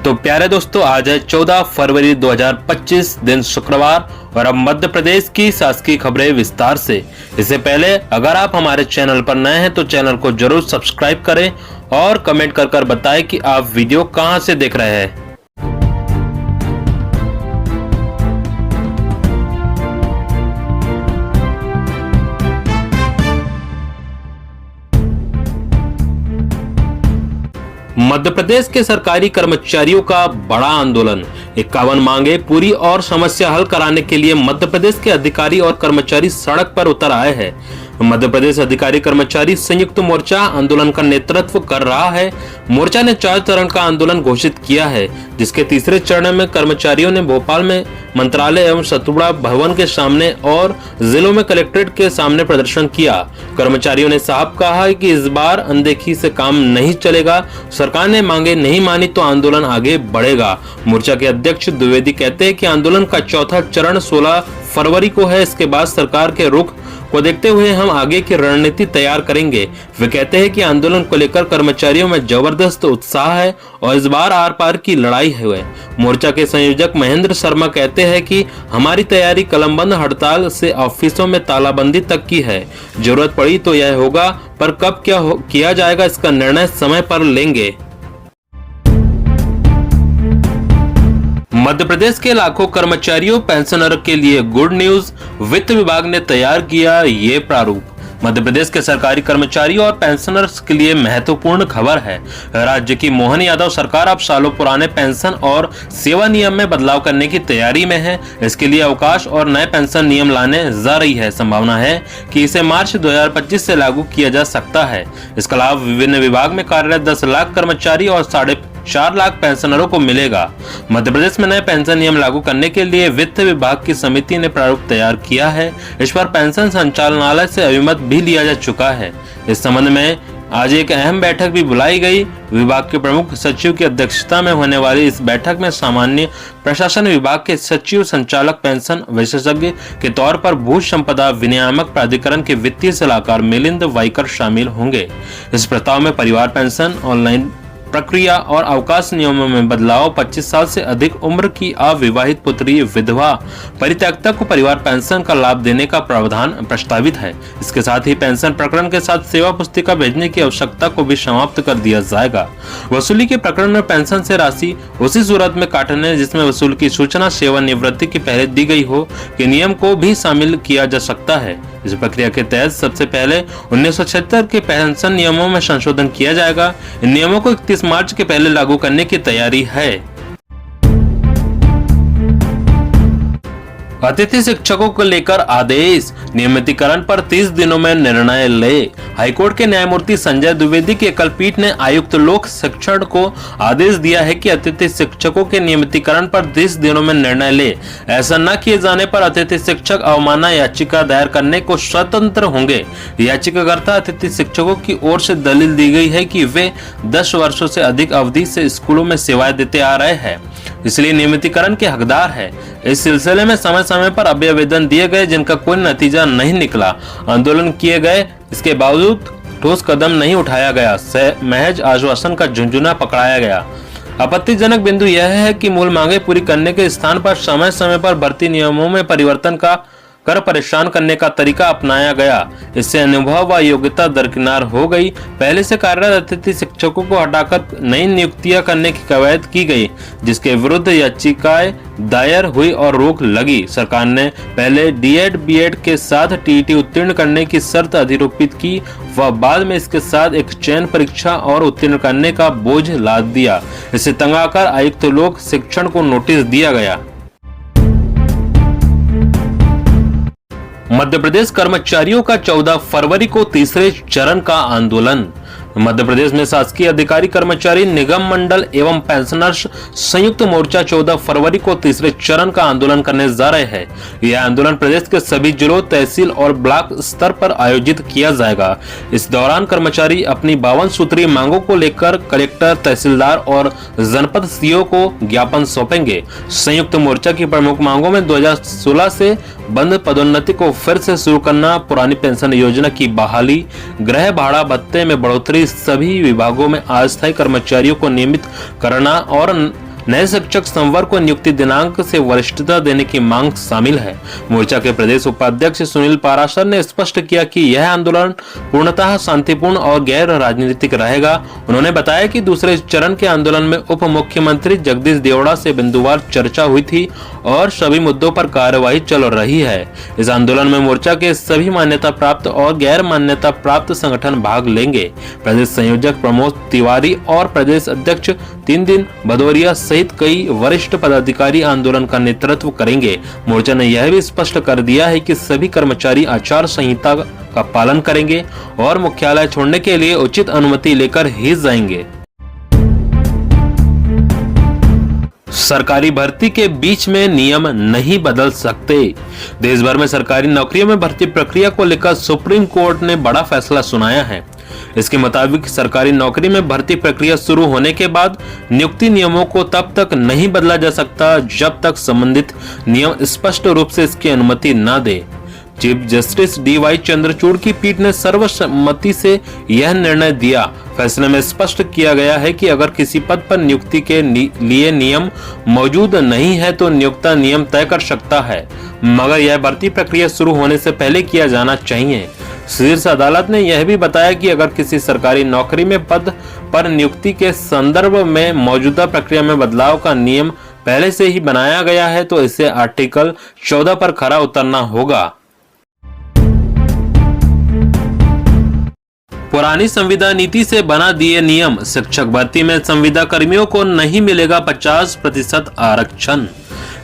तो प्यारे दोस्तों, आज है 14 फरवरी 2025 दिन शुक्रवार और अब मध्य प्रदेश की शासकीय खबरें विस्तार से। इससे पहले अगर आप हमारे चैनल पर नए हैं तो चैनल को जरूर सब्सक्राइब करें और कमेंट कर बताएं कि आप वीडियो कहां से देख रहे हैं। मध्य प्रदेश के सरकारी कर्मचारियों का बड़ा आंदोलन, 51 मांगे पूरी और समस्या हल कराने के लिए मध्य प्रदेश के अधिकारी और कर्मचारी सड़क पर उतर आए हैं। मध्य प्रदेश अधिकारी कर्मचारी संयुक्त मोर्चा आंदोलन का नेतृत्व कर रहा है। मोर्चा ने 4 चरण का आंदोलन घोषित किया है, जिसके तीसरे चरण में कर्मचारियों ने भोपाल में मंत्रालय एवं सतुड़ा भवन के सामने और जिलों में कलेक्ट्रेट के सामने प्रदर्शन किया। कर्मचारियों ने साफ कहा है कि इस बार अनदेखी से काम नहीं चलेगा, सरकार ने मांगे नहीं मानी तो आंदोलन आगे बढ़ेगा। मोर्चा के अध्यक्ष द्विवेदी कहते हैं कि आंदोलन का चौथा चरण 16 फरवरी को है। इसके बाद सरकार के रुख को देखते हुए हम आगे की रणनीति तैयार करेंगे। वे कहते हैं कि आंदोलन को लेकर कर्मचारियों में जबरदस्त उत्साह है और इस बार आर पार की लड़ाई है। मोर्चा के संयोजक महेंद्र शर्मा कहते हैं कि हमारी तैयारी कलमबंद हड़ताल से ऑफिसों में तालाबंदी तक की है। जरूरत पड़ी तो यह होगा, पर कब क्या किया जाएगा इसका निर्णय समय पर लेंगे। मध्य प्रदेश के लाखों कर्मचारियों पेंशनर के लिए गुड न्यूज, वित्त विभाग ने तैयार किया ये प्रारूप। मध्य प्रदेश के सरकारी कर्मचारियों और पेंशनर्स के लिए महत्वपूर्ण खबर है। राज्य की मोहन यादव सरकार अब सालों पुराने पेंशन और सेवा नियम में बदलाव करने की तैयारी में है। इसके लिए अवकाश और नए पेंशन नियम लाने जा रही है। संभावना है कि इसे मार्च 2025 से लागू किया जा सकता है। इसका लाभ विभिन्न विभाग में कार्यरत 10 लाख कर्मचारी और 4.5 लाख पेंशनरों को मिलेगा। मध्य प्रदेश में नए पेंशन नियम लागू करने के लिए वित्त विभाग की समिति ने प्रारूप तैयार किया है। इस पर पेंशन संचालनालय से अभिमत भी लिया जा चुका है। इस संबंध में आज एक अहम बैठक भी बुलाई गई। विभाग के प्रमुख सचिव की अध्यक्षता में होने वाली इस बैठक में सामान्य प्रशासन विभाग के सचिव, संचालक पेंशन विशेषज्ञ के तौर पर भू संपदा विनियामक प्राधिकरण के वित्तीय सलाहकार मिलिंद वाइकर शामिल होंगे। इस प्रस्ताव में परिवार पेंशन, ऑनलाइन प्रक्रिया और अवकाश नियमों में बदलाव, 25 साल से अधिक उम्र की अविवाहित पुत्री, विधवा, परित्यक्ता को परिवार पेंशन का लाभ देने का प्रावधान प्रस्तावित है। इसके साथ ही पेंशन प्रकरण के साथ सेवा पुस्तिका भेजने की आवश्यकता को भी समाप्त कर दिया जाएगा। वसूली के प्रकरण में पेंशन से राशि उसी सूरत में काटने जिसमें वसूल की सूचना सेवानिवृत्ति के पहले दी गई हो के नियम को भी शामिल किया जा सकता है। इस प्रक्रिया के तहत सबसे पहले 1976 के पेंशन नियमों में संशोधन किया जाएगा। इन नियमों को 31 मार्च के पहले लागू करने की तैयारी है। अतिथि शिक्षकों को लेकर आदेश, नियमितीकरण पर 30 दिनों में निर्णय ले। हाईकोर्ट के न्यायमूर्ति संजय द्विवेदी की एकल पीठ ने आयुक्त लोक शिक्षण को आदेश दिया है कि अतिथि शिक्षकों के नियमितीकरण पर 30 दिनों में निर्णय ले। ऐसा न किए जाने पर अतिथि शिक्षक अवमानना याचिका दायर करने को स्वतंत्र होंगे। याचिकाकर्ता अतिथि शिक्षकों की ओर से दलील दी गई है कि वे 10 वर्षों से अधिक अवधि से स्कूलों में सेवाएं देते आ रहे हैं, इसलिए नियमितीकरण के हकदार है। इस सिलसिले में समय समय पर अभ्यावेदन दिए गए, जिनका कोई नतीजा नहीं निकला। आंदोलन किए गए, इसके बावजूद ठोस कदम नहीं उठाया गया। महज आश्वासन का झुंझुना पकड़ाया गया। आपत्तिजनक बिंदु यह है कि मूल मांगे पूरी करने के स्थान पर समय समय पर भर्ती नियमों में परिवर्तन का कर परेशान करने का तरीका अपनाया गया। इससे अनुभव व योग्यता दरकिनार हो गई। पहले से कार्यरत अतिथि शिक्षकों को हटाकर नई नियुक्तियां करने की कवायद की गई, जिसके विरुद्ध याचिकाएं दायर हुई और रोक लगी। सरकार ने पहले डीएड, बीएड के साथ टीईटी उत्तीर्ण करने की शर्त अधिरोपित की व बाद में इसके साथ एक चयन परीक्षा और उत्तीर्ण करने का बोझ लाद दिया। इससे तंग आकर आयुक्त लोक शिक्षण को नोटिस दिया गया। मध्य प्रदेश कर्मचारियों का 14 फरवरी को तीसरे चरण का आंदोलन। मध्य प्रदेश में शासकीय अधिकारी कर्मचारी निगम मंडल एवं पेंशनर्स संयुक्त मोर्चा 14 फरवरी को तीसरे चरण का आंदोलन करने जा रहे हैं। यह आंदोलन प्रदेश के सभी जिलों, तहसील और ब्लॉक स्तर पर आयोजित किया जाएगा। इस दौरान कर्मचारी अपनी 52 सूत्रीय मांगों को लेकर कलेक्टर, तहसीलदार और जनपद सीओ को ज्ञापन सौंपेंगे। संयुक्त मोर्चा की प्रमुख मांगों में 2016 से बंद पदोन्नति को फिर से शुरू करना, पुरानी पेंशन योजना की बहाली, गृह भाड़ा भत्ते में बढ़ोतरी, सभी विभागों में अस्थायी कर्मचारियों को नियमित करना और नए शिक्षक संवर्ग को नियुक्ति दिनांक से वरिष्ठता देने की मांग शामिल है। मोर्चा के प्रदेश उपाध्यक्ष सुनील पाराशर ने स्पष्ट किया कि यह आंदोलन पूर्णतः शांतिपूर्ण और गैर राजनीतिक रहेगा। उन्होंने बताया कि दूसरे चरण के आंदोलन में उप मुख्यमंत्री जगदीश देवड़ा से बिंदुवार चर्चा हुई थी और सभी मुद्दों पर कार्यवाही चल रही है। इस आंदोलन में मोर्चा के सभी मान्यता प्राप्त और गैर मान्यता प्राप्त संगठन भाग लेंगे। प्रदेश संयोजक प्रमोद तिवारी और प्रदेश अध्यक्ष 3 दिन भदौरिया सहित कई वरिष्ठ पदाधिकारी आंदोलन का नेतृत्व करेंगे। मोर्चा ने यह भी स्पष्ट कर दिया है कि सभी कर्मचारी आचार संहिता का पालन करेंगे और मुख्यालय छोड़ने के लिए उचित अनुमति लेकर ही जाएंगे। सरकारी भर्ती के बीच में नियम नहीं बदल सकते। देश भर में सरकारी नौकरियों में भर्ती प्रक्रिया को लेकर सुप्रीम कोर्ट ने बड़ा फैसला सुनाया है। इसके मुताबिक सरकारी नौकरी में भर्ती प्रक्रिया शुरू होने के बाद नियुक्ति नियमों को तब तक नहीं बदला जा सकता जब तक संबंधित नियम स्पष्ट रूप से इसकी अनुमति न दे। चीफ जस्टिस डी.वाई. चंद्रचूड़ की पीठ ने सर्वसम्मति से यह निर्णय दिया। फैसले में स्पष्ट किया गया है कि अगर किसी पद पर नियुक्ति के लिए नियम मौजूद नहीं है तो नियोक्ता नियम तय कर सकता है, मगर यह भर्ती प्रक्रिया शुरू होने से पहले किया जाना चाहिए। शीर्ष अदालत ने यह भी बताया कि अगर किसी सरकारी नौकरी में पद पर नियुक्ति के संदर्भ में मौजूदा प्रक्रिया में बदलाव का नियम पहले से ही बनाया गया है तो इसे आर्टिकल 14 पर खरा उतरना होगा। पुरानी संविदा नीति से बना दिए नियम, शिक्षक भर्ती में संविदा कर्मियों को नहीं मिलेगा 50% आरक्षण।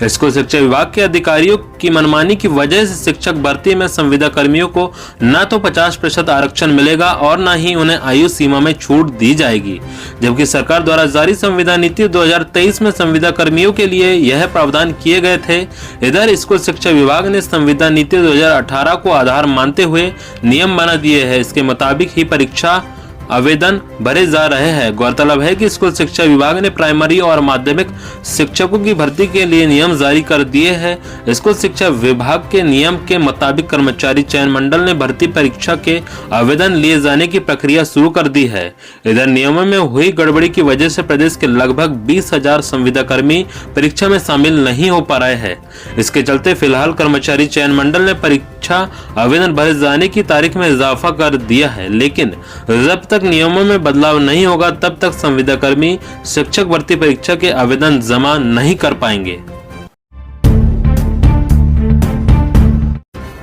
स्कूल शिक्षा विभाग के अधिकारियों की मनमानी की वजह से शिक्षक भर्ती में संविदा कर्मियों को न तो 50% आरक्षण मिलेगा और न ही उन्हें आयु सीमा में छूट दी जाएगी, जबकि सरकार द्वारा जारी संविदा नीति 2023 में संविदा कर्मियों के लिए यह प्रावधान किए गए थे। इधर स्कूल शिक्षा विभाग ने संविदा नीति 2018 को आधार मानते हुए नियम बना दिए हैं। इसके मुताबिक ही परीक्षा आवेदन भरे जा रहे हैं। गौरतलब है कि स्कूल शिक्षा विभाग ने प्राइमरी और माध्यमिक शिक्षकों की भर्ती के लिए नियम जारी कर दिए हैं। स्कूल शिक्षा विभाग के नियम के मुताबिक कर्मचारी चयन मंडल ने भर्ती परीक्षा के आवेदन लिए जाने की प्रक्रिया शुरू कर दी है। इधर नियमों में हुई गड़बड़ी की वजह से प्रदेश के लगभग 20,000 संविदा कर्मी परीक्षा में शामिल नहीं हो पा रहे हैं। इसके चलते फिलहाल कर्मचारी चयन मंडल ने परीक्षा आवेदन भरे जाने की तारीख में इजाफा कर दिया है, लेकिन जब तक नियमों में बदलाव नहीं होगा तब तक संविदा कर्मी शिक्षक भर्ती परीक्षा के आवेदन जमा नहीं कर पाएंगे।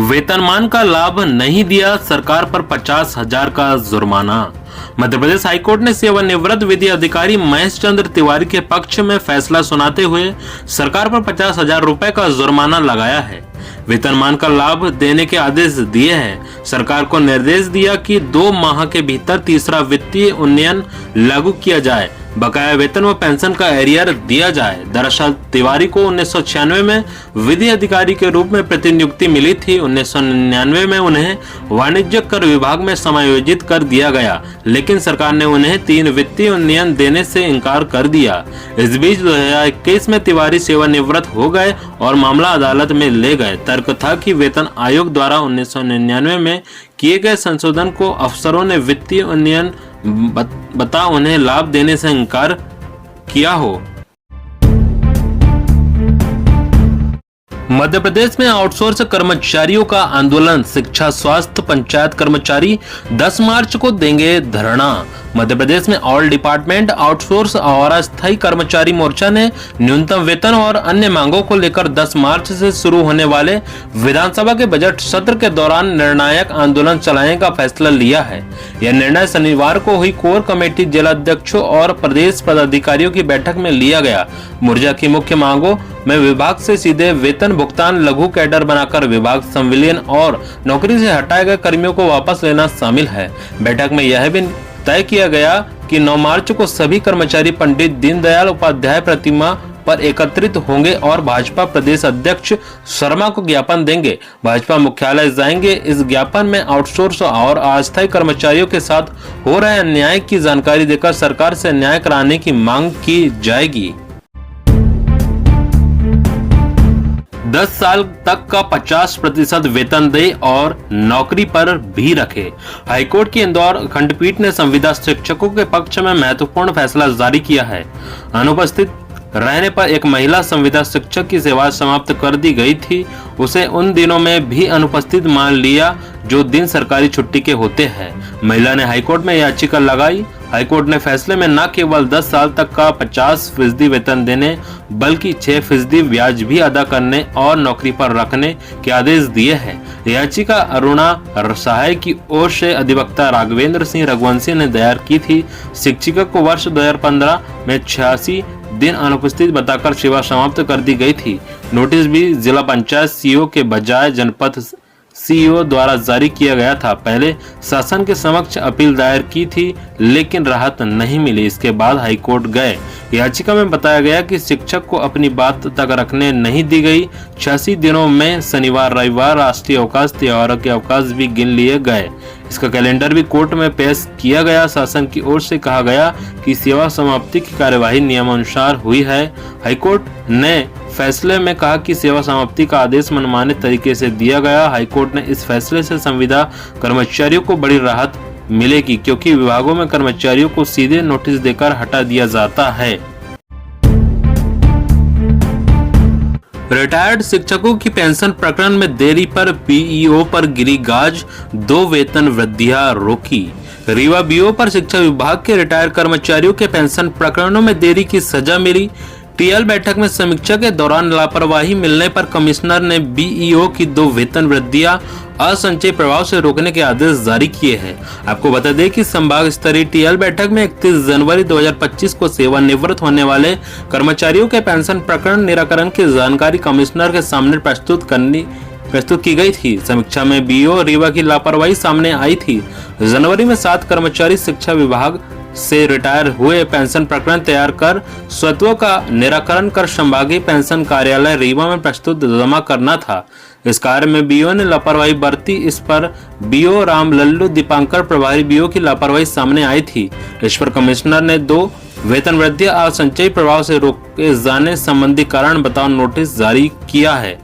वेतनमान का लाभ नहीं दिया, सरकार पर 50,000 का जुर्माना। मध्य प्रदेश हाईकोर्ट ने सेवानिवृत्त विधि अधिकारी महेश चंद्र तिवारी के पक्ष में फैसला सुनाते हुए सरकार पर 50,000 रुपए का जुर्माना लगाया है। वेतनमान का लाभ देने के आदेश दिए हैं। सरकार को निर्देश दिया कि 2 माह के भीतर तीसरा वित्तीय उन्नयन लागू किया जाए, बकाया वेतन व पेंशन का एरियर दिया जाए। दरअसल तिवारी को 1996 में विधि अधिकारी के रूप में प्रतिनियुक्ति मिली थी। 1999 में उन्हें वाणिज्य कर विभाग में समायोजित कर दिया गया, लेकिन सरकार ने उन्हें 3 वित्तीय उन्नयन देने से इनकार कर दिया। इस बीच 2021 में तिवारी सेवानिवृत्त हो गए और मामला अदालत में ले गए। तर्क था कि वेतन आयोग द्वारा 1999 में किए गए संशोधन को अफसरों ने वित्तीय उन्नयन बता उन्हें लाभ देने से इनकार किया हो। मध्य प्रदेश में आउटसोर्स कर्मचारियों का आंदोलन, शिक्षा स्वास्थ्य पंचायत कर्मचारी 10 मार्च को देंगे धरना। मध्य प्रदेश में ऑल डिपार्टमेंट आउटसोर्स और अस्थायी कर्मचारी मोर्चा ने न्यूनतम वेतन और अन्य मांगों को लेकर 10 मार्च से शुरू होने वाले विधानसभा के बजट सत्र के दौरान निर्णायक आंदोलन चलाने का फैसला लिया है। यह निर्णय शनिवार को हुई कोर कमेटी जिलाध्यक्षों और प्रदेश पदाधिकारियों की बैठक में लिया गया। मोर्चा की मुख्य मांगों में विभाग से सीधे वेतन भुगतान, लघु कैडर बनाकर विभाग संविलियन और नौकरी से हटाए गए कर्मियों को वापस लेना शामिल है। बैठक में यह भी तय किया गया कि 9 मार्च को सभी कर्मचारी पंडित दीनदयाल उपाध्याय प्रतिमा पर एकत्रित होंगे और भाजपा प्रदेश अध्यक्ष शर्मा को ज्ञापन देंगे। भाजपा मुख्यालय जाएंगे। इस ज्ञापन में आउटसोर्स और अस्थायी कर्मचारियों के साथ हो रहे अन्याय की जानकारी देकर सरकार से न्याय कराने की मांग की जाएगी। 10 साल तक का 50% वेतन दे और नौकरी पर भी रखे। हाईकोर्ट की इंदौर खंडपीठ ने संविदा शिक्षकों के पक्ष में महत्वपूर्ण फैसला जारी किया है। अनुपस्थित रहने पर एक महिला संविदा शिक्षक की सेवा समाप्त कर दी गई थी। उसे उन दिनों में भी अनुपस्थित मान लिया जो दिन सरकारी छुट्टी के होते हैं। महिला ने हाईकोर्ट में याचिका लगाई। हाईकोर्ट ने फैसले में न केवल 10 साल तक का 50% वेतन देने बल्कि 6% ब्याज भी अदा करने और नौकरी पर रखने के आदेश दिए हैं। याचिका अरुणा सहाय की ओर से अधिवक्ता राघवेंद्र सिंह रघुवंशी ने दायर की थी। शिक्षिका को वर्ष 2015 में 86 दिन अनुपस्थित बताकर सेवा समाप्त कर दी गई थी। नोटिस भी जिला पंचायत सीईओ के बजाय जनपद सीईओ द्वारा जारी किया गया था। पहले शासन के समक्ष अपील दायर की थी लेकिन राहत नहीं मिली। इसके बाद हाईकोर्ट गए। याचिका में बताया गया कि शिक्षक को अपनी बात तक रखने नहीं दी गई। 86 दिनों में शनिवार रविवार राष्ट्रीय अवकाश त्योहारों के अवकाश भी गिन लिए गए। इसका कैलेंडर भी कोर्ट में पेश किया गया। शासन की ओर से कहा गया कि सेवा समाप्ति की कार्यवाही नियमानुसार हुई है। हाईकोर्ट ने फैसले में कहा कि सेवा समाप्ति का आदेश मनमाने तरीके से दिया गया। हाईकोर्ट ने इस फैसले से संविदा कर्मचारियों को बड़ी राहत मिलेगी क्योंकि विभागों में कर्मचारियों को सीधे नोटिस देकर हटा दिया जाता है। रिटायर्ड शिक्षकों की पेंशन प्रकरण में देरी पर पीईओ पर गिरी गाज, 2 वेतन वृद्धियां रोकी। रीवा बीओ पर शिक्षा विभाग के रिटायर्ड कर्मचारियों के पेंशन प्रकरणों में देरी की सजा मिली। टीएल बैठक में समीक्षा के दौरान लापरवाही मिलने पर कमिश्नर ने बीईओ की 2 वेतन वृद्धियां असंचयी प्रभाव से रोकने के आदेश जारी किए हैं। आपको बता दें कि संभाग स्तरीय टीएल बैठक में 31 जनवरी 2025 को सेवानिवृत्त होने वाले कर्मचारियों के पेंशन प्रकरण निराकरण की जानकारी कमिश्नर के सामने प्रस्तुत की गई थी। समीक्षा में बीओ रीवा की लापरवाही सामने आई थी। जनवरी में 7 कर्मचारी शिक्षा विभाग से रिटायर हुए पेंशन प्रकरण तैयार कर स्वत्वों का निराकरण कर संभागीय पेंशन कार्यालय रीवा में प्रस्तुत जमा करना था। इस कार्य में बीओ ने लापरवाही बरती। इस पर बीओ राम लल्लू दीपांकर प्रभारी बीओ की लापरवाही सामने आई थी। इस पर कमिश्नर ने 2 वेतन वृद्धि असंचयी प्रभाव से रोके जाने संबंधी कारण बताओ नोटिस जारी किया है।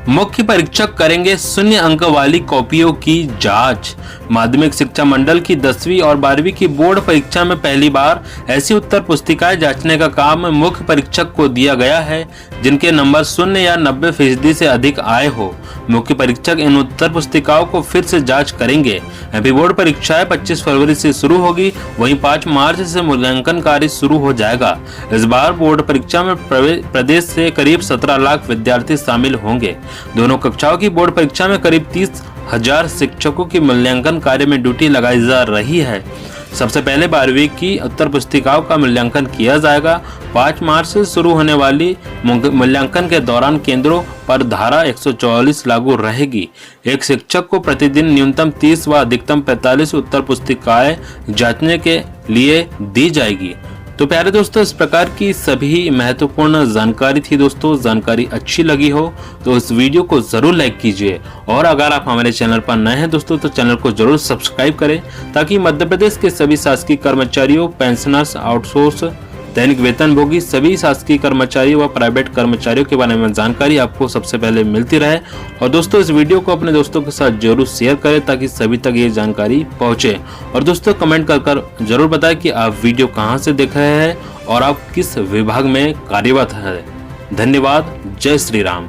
मुख्य परीक्षक करेंगे 0 अंक वाली कॉपियों की जांच। माध्यमिक शिक्षा मंडल की 10वीं और 12वीं की बोर्ड परीक्षा में पहली बार ऐसी उत्तर पुस्तिकाएं जांचने का काम मुख्य परीक्षक को दिया गया है जिनके नंबर 0 या 90% से अधिक आए हो। मुख्य परीक्षक इन उत्तर पुस्तिकाओं को फिर से जांच करेंगे। एमपी बोर्ड परीक्षाएं 25 फरवरी से शुरू होगी, वहीं 5 मार्च से मूल्यांकन कार्य शुरू हो जाएगा। इस बार बोर्ड परीक्षा में प्रदेश से करीब 17 लाख विद्यार्थी शामिल होंगे। दोनों कक्षाओं की बोर्ड परीक्षा में करीब 30,000 शिक्षकों की मूल्यांकन कार्य में ड्यूटी लगाई जा रही है। सबसे पहले 12वीं की उत्तर पुस्तिकाओं का मूल्यांकन किया जाएगा। 5 मार्च से शुरू होने वाली मूल्यांकन के दौरान केंद्रों पर धारा 144 लागू रहेगी। एक शिक्षक को प्रतिदिन न्यूनतम 30 व अधिकतम 45 उत्तर पुस्तिकाएं जांचने के लिए दी जाएगी। तो प्यारे दोस्तों, इस प्रकार की सभी महत्वपूर्ण जानकारी थी। दोस्तों, जानकारी अच्छी लगी हो तो इस वीडियो को जरूर लाइक कीजिए और अगर आप हमारे चैनल पर नए हैं दोस्तों तो चैनल को जरूर सब्सक्राइब करें ताकि मध्य प्रदेश के सभी शासकीय कर्मचारियों, पेंशनर्स, आउटसोर्स, दैनिक वेतनभोगी सभी शासकीय कर्मचारियों व प्राइवेट कर्मचारियों के बारे में जानकारी आपको सबसे पहले मिलती रहे। और दोस्तों, इस वीडियो को अपने दोस्तों के साथ जरूर शेयर करें ताकि सभी तक ये जानकारी पहुंचे। और दोस्तों, कमेंट कर जरूर बताएं कि आप वीडियो कहां से देख रहे हैं और आप किस विभाग में कार्यरत हैं। धन्यवाद। जय श्री राम।